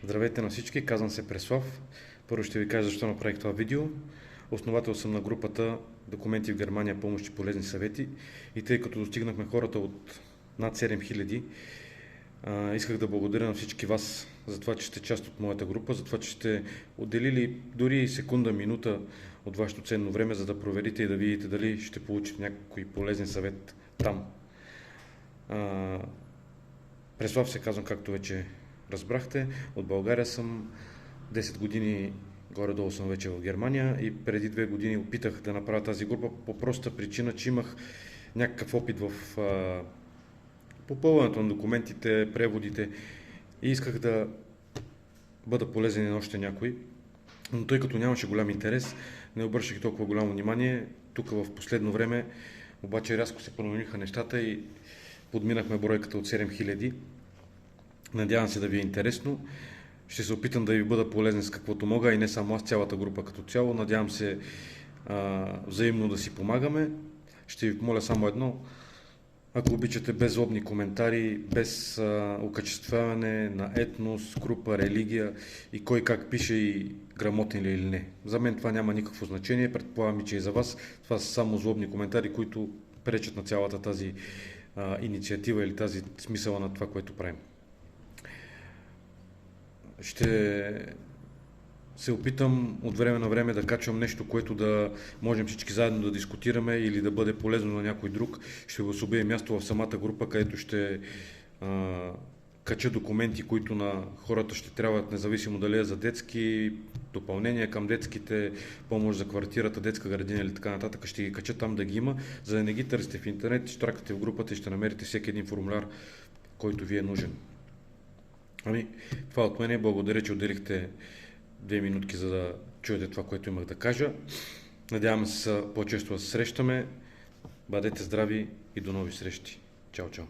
Здравейте на всички, казвам се Преслав. Първо ще ви кажа защо направих това видео. Основател съм на групата Документи в Германия, помощ и полезни съвети. И тъй като достигнахме хората от над 7000, исках да благодаря на всички вас за това, че сте част от моята група, за това, че сте отделили дори секунда, минута от вашето ценно време, за да проверите и да видите дали ще получите някой полезен съвет там. Преслав се казвам, както вече разбрахте. От България съм, 10 години горе-долу съм вече в Германия и преди 2 години опитах да направя тази група по проста причина, че имах някакъв опит в попълването на документите, преводите и исках да бъда полезен на още някой. Но тъй като нямаше голям интерес, не обръщах толкова голямо внимание. Тук в последно време обаче рязко се промениха нещата и подминахме бройката от 7000. Надявам се да ви е интересно. Ще се опитам да ви бъда полезен с каквото мога и не само аз, цялата група като цяло. Надявам се взаимно да си помагаме. Ще ви помоля само едно. Ако обичате, без злобни коментари, без окачествяване на етнос, група, религия и кой как пише и грамотен ли или не. За мен това няма никакво значение. Предполагам, че и за вас това са само злобни коментари, които пречат на цялата тази инициатива или тази смисъла на това, което правим. Ще се опитам от време на време да качвам нещо, което да можем всички заедно да дискутираме или да бъде полезно на някой друг. Ще обособя място в самата група, където ще кача документи, които на хората ще трябват, независимо дали е за детски, допълнения към детските, помощ за квартирата, детска градина или така нататък. Ще ги кача там да ги има, за да не ги търсите в интернет, ще тракате в групата и ще намерите всеки един формуляр, който ви е нужен. Това от мен. Благодаря, че отделихте 2 минутки, за да чуете това, което имах да кажа. Надявам се по-често да се срещаме. Бъдете здрави и до нови срещи. Чао, чао!